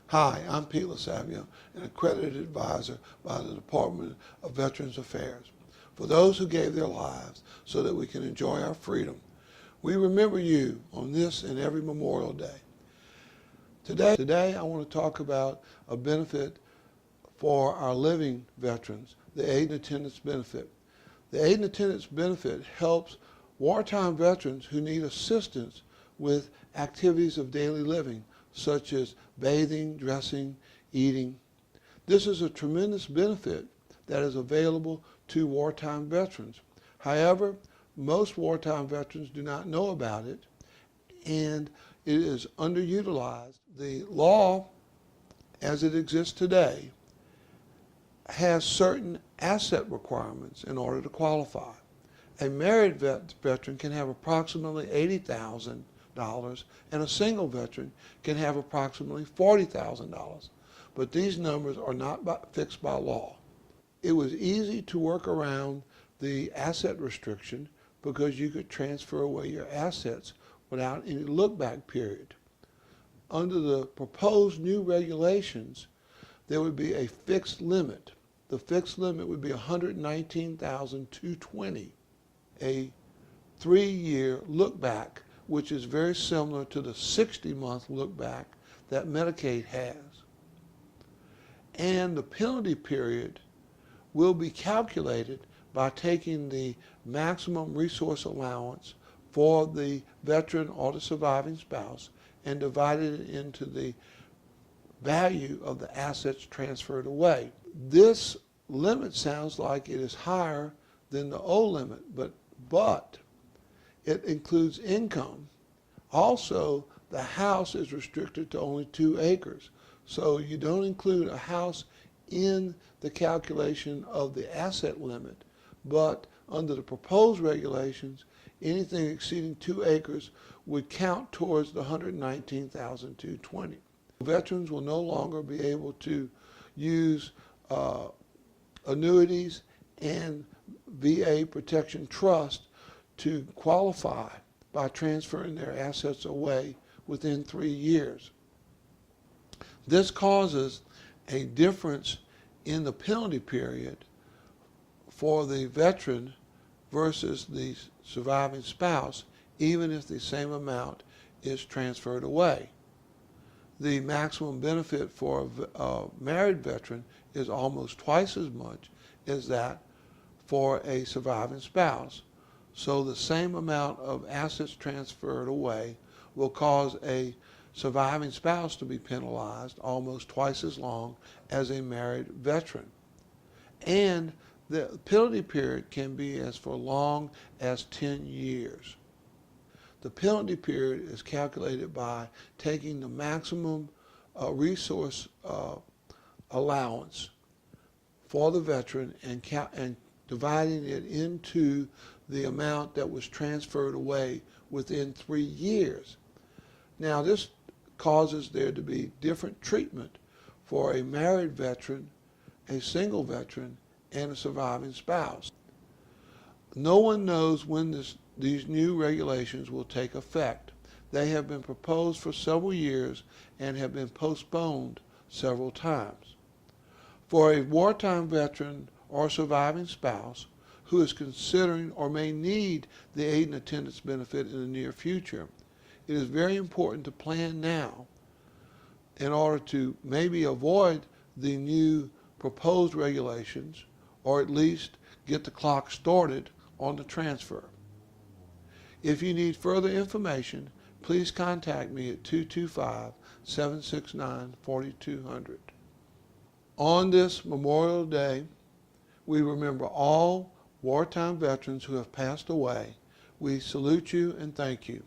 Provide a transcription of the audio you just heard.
Hi, I'm Pete LaSavia, an accredited advisor by the Department of Veterans Affairs. For those who gave their lives so that we can enjoy our freedom, we remember you on this and every Memorial Day. Today I want to talk about a benefit for our living veterans, the Aid and Attendance benefit. The Aid and Attendance benefit helps wartime veterans who need assistance with activities of daily living, such as bathing, dressing, eating. This is a tremendous benefit that is available to wartime veterans. However, most wartime veterans do not know about it, and it is underutilized. The law, as it exists today, has certain asset requirements in order to qualify. A married veteran can have approximately $80,000, and a single veteran can have approximately $40,000. But these numbers are not fixed by law. It was easy to work around the asset restriction because you could transfer away your assets without any look-back period. Under the proposed new regulations, there would be a fixed limit. The fixed limit would be $119,220, a 3-year look-back, which is very similar to the 60-month look-back that Medicaid has. And the penalty period will be calculated by taking the maximum resource allowance for the veteran or the surviving spouse and dividing it into the value of the assets transferred away. This limit sounds like it is higher than the old limit, but it includes income. Also, the house is restricted to only 2 acres. So you don't include a house in the calculation of the asset limit, but under the proposed regulations, anything exceeding 2 acres would count towards the $119,220. Veterans will no longer be able to use annuities and VA protection trust to qualify by transferring their assets away within 3 years. This causes a difference in the penalty period for the veteran versus the surviving spouse, even if the same amount is transferred away. The maximum benefit for a married veteran is almost twice as much as that for a surviving spouse. So the same amount of assets transferred away will cause a surviving spouse to be penalized almost twice as long as a married veteran. And the penalty period can be as long as 10 years. The penalty period is calculated by taking the maximum resource allowance for the veteran and dividing it into the amount that was transferred away within 3 years. Now, this causes there to be different treatment for a married veteran, a single veteran, and a surviving spouse. No one knows when these new regulations will take effect. They have been proposed for several years and have been postponed several times. For a wartime veteran or surviving spouse who is considering or may need the Aid and Attendance benefit in the near future, it is very important to plan now in order to maybe avoid the new proposed regulations, or at least get the clock started on the transfer. If you need further information, please contact me at 225-769-4200. On this Memorial Day, we remember all wartime veterans who have passed away. We salute you and thank you.